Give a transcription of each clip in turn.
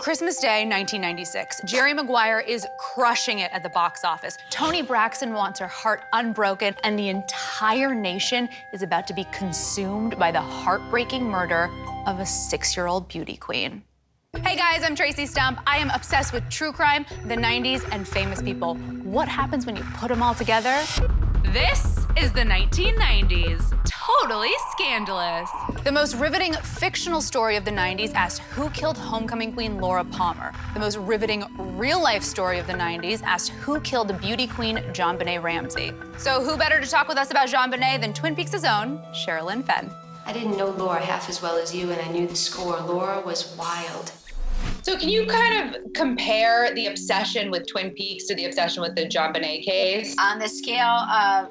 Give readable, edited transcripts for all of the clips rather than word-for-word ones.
Christmas Day, 1996. Jerry Maguire is crushing it at the box office. Toni Braxton wants her heart unbroken, and the entire nation is about to be consumed by the heartbreaking murder of a 6-year-old beauty queen. Hey guys, I'm Traci Stumpf. I am obsessed with true crime, the 90s, and famous people. What happens when you put them all together? This is the 1990s. Totally scandalous. The most riveting fictional story of the 90s asked who killed homecoming queen Laura Palmer. The most riveting real-life story of the 90s asked who killed the beauty queen JonBenét Ramsey. So who better to talk with us about JonBenet than Twin Peaks' own Sherilyn Fenn. I didn't know Laura half as well as you, and I knew the score. Laura was wild. So can you kind of compare the obsession with Twin Peaks to the obsession with the JonBenet case? On the scale of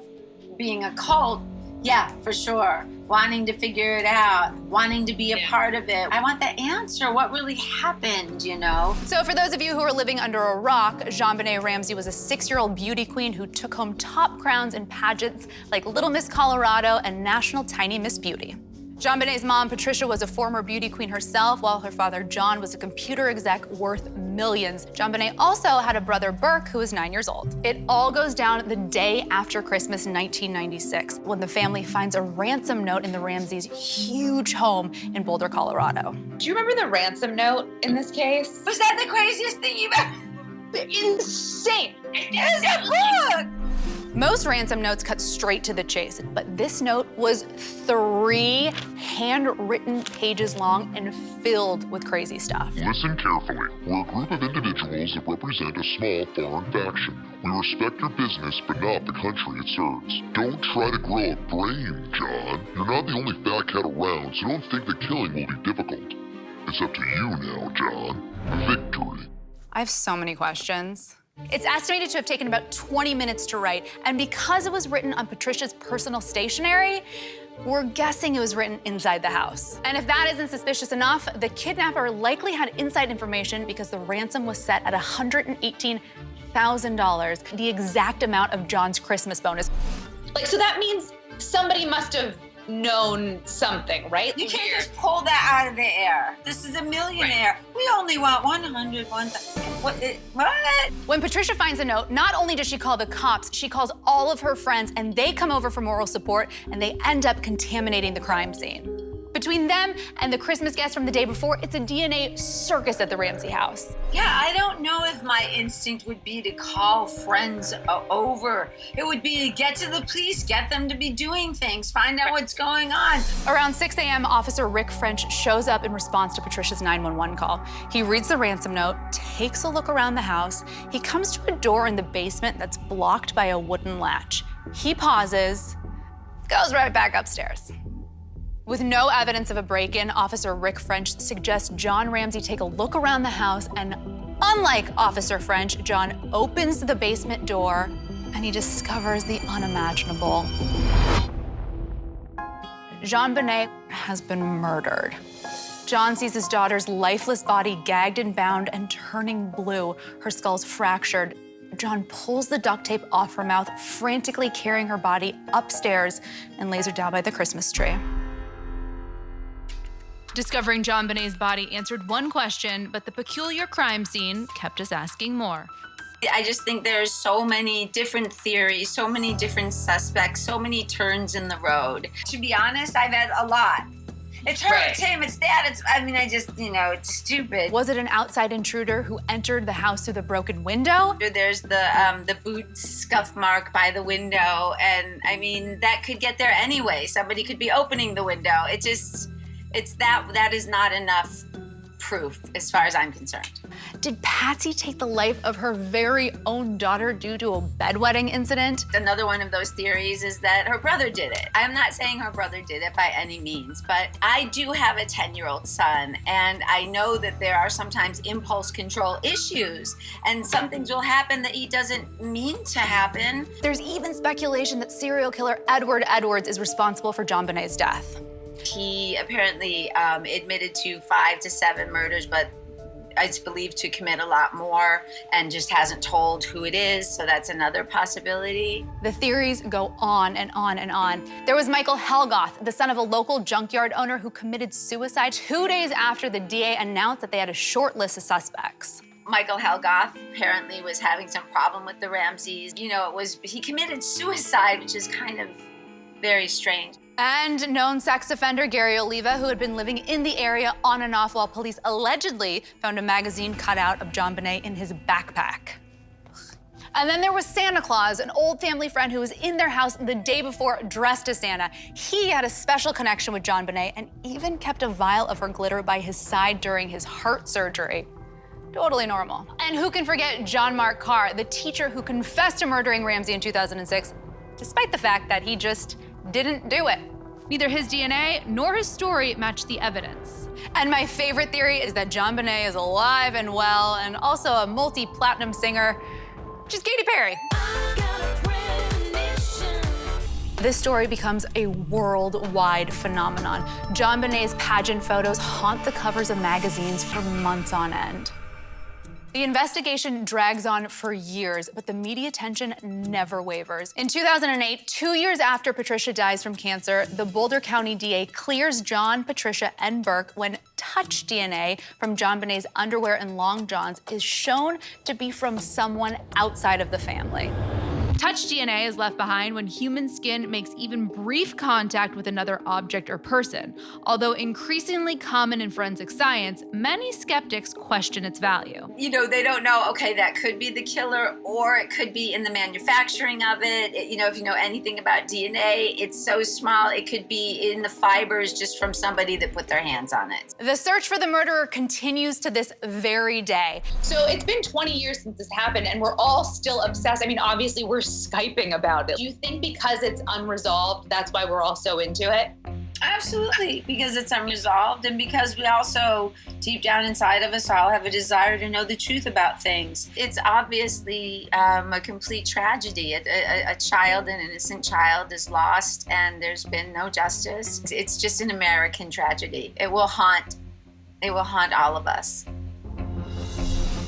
being a cult, yeah, for sure. Wanting to figure it out, wanting to be a part of it. I want the answer, what really happened, you know? So for those of you who are living under a rock, JonBenet Ramsey was a 6-year-old beauty queen who took home top crowns in pageants like Little Miss Colorado and National Tiny Miss Beauty. JonBenet's mom, Patricia, was a former beauty queen herself, while her father, John, was a computer exec worth millions. JonBenet also had a brother, Burke, who was 9 years old. It all goes down the day after Christmas 1996, when the family finds a ransom note in the Ramseys' huge home in Boulder, Colorado. Do you remember the ransom note in this case? Was that the craziest thing you've ever? Insane. It was a book! Most ransom notes cut straight to the chase, but this note was 3 handwritten pages long and filled with crazy stuff. Listen carefully. We're a group of individuals that represent a small foreign faction. We respect your business, but not the country it serves. Don't try to grow a brain, John. You're not the only fat cat around, so don't think that killing will be difficult. It's up to you now, John. Victory. I have so many questions. It's estimated to have taken about 20 minutes to write, and because it was written on Patricia's personal stationery, we're guessing it was written inside the house. And if that isn't suspicious enough, the kidnapper likely had inside information because the ransom was set at $118,000, the exact amount of John's Christmas bonus. Like, so that means somebody must have known something, right? You can't just pull that out of the air. This is a millionaire. Right. We only want 100, 1,000. What? When Patricia finds the note, not only does she call the cops, she calls all of her friends, and they come over for moral support, and they end up contaminating the crime scene. Between them and the Christmas guest from the day before, it's a DNA circus at the Ramsey house. Yeah, I don't know if my instinct would be to call friends over. It would be to get to the police, get them to be doing things, find out what's going on. Around 6 a.m., Officer Rick French shows up in response to Patricia's 911 call. He reads the ransom note, takes a look around the house. He comes to a door in the basement that's blocked by a wooden latch. He pauses, goes right back upstairs. With no evidence of a break-in, Officer Rick French suggests John Ramsey take a look around the house, and unlike Officer French, John opens the basement door and he discovers the unimaginable. JonBenet has been murdered. John sees his daughter's lifeless body gagged and bound and turning blue. Her skull's fractured. John pulls the duct tape off her mouth, frantically carrying her body upstairs and lays her down by the Christmas tree. Discovering JonBenet's body answered one question, but the peculiar crime scene kept us asking more. I just think there's so many different theories, so many different suspects, so many turns in the road. To be honest, I've had a lot. It's her, it's him, it's that, it's stupid. Was it an outside intruder who entered the house through the broken window? There's the boot scuff mark by the window, and I mean, that could get there anyway. Somebody could be opening the window. That is not enough proof as far as I'm concerned. Did Patsy take the life of her very own daughter due to a bedwetting incident? Another one of those theories is that her brother did it. I'm not saying her brother did it by any means, but I do have a 10-year-old son, and I know that there are sometimes impulse control issues, and some things will happen that he doesn't mean to happen. There's even speculation that serial killer Edward Edwards is responsible for JonBenet's death. He apparently admitted to 5 to 7 murders, but is believed to commit a lot more and just hasn't told who it is, so that's another possibility. The theories go on and on and on. There was Michael Helgoth, the son of a local junkyard owner who committed suicide 2 days after the DA announced that they had a short list of suspects. Michael Helgoth apparently was having some problem with the Ramseys. He committed suicide, which is kind of very strange. And known sex offender Gary Oliva, who had been living in the area on and off while police allegedly found a magazine cutout of JonBenet in his backpack. And then there was Santa Claus, an old family friend who was in their house the day before dressed as Santa. He had a special connection with JonBenet and even kept a vial of her glitter by his side during his heart surgery. Totally normal. And who can forget John Mark Karr, the teacher who confessed to murdering Ramsey in 2006, despite the fact that he just didn't do it. Neither his DNA nor his story matched the evidence. And my favorite theory is that JonBenet is alive and well and also a multi-platinum singer, which is Katy Perry. This story becomes a worldwide phenomenon. JonBenet's pageant photos haunt the covers of magazines for months on end. The investigation drags on for years, but the media attention never wavers. In 2008, 2 years after Patricia dies from cancer, the Boulder County DA clears John, Patricia, and Burke when touch DNA from JonBenet's underwear and long johns is shown to be from someone outside of the family. Touch DNA is left behind when human skin makes even brief contact with another object or person. Although increasingly common in forensic science, many skeptics question its value. They don't know, okay, that could be the killer, or it could be in the manufacturing of it. If you know anything about DNA, it's so small, it could be in the fibers just from somebody that put their hands on it. The search for the murderer continues to this very day. So it's been 20 years since this happened, and we're all still obsessed. I mean, obviously, we're Skyping about it. Do you think because it's unresolved, that's why we're all so into it? Absolutely, because it's unresolved and because we also, deep down inside of us, all have a desire to know the truth about things. It's obviously a complete tragedy. A child, an innocent child, is lost and there's been no justice. It's just an American tragedy. It will haunt all of us.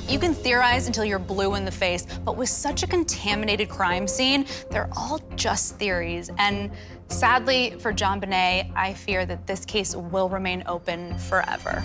You can theorize until you're blue in the face, but with such a contaminated crime scene, they're all just theories. And sadly for JonBenet, I fear that this case will remain open forever.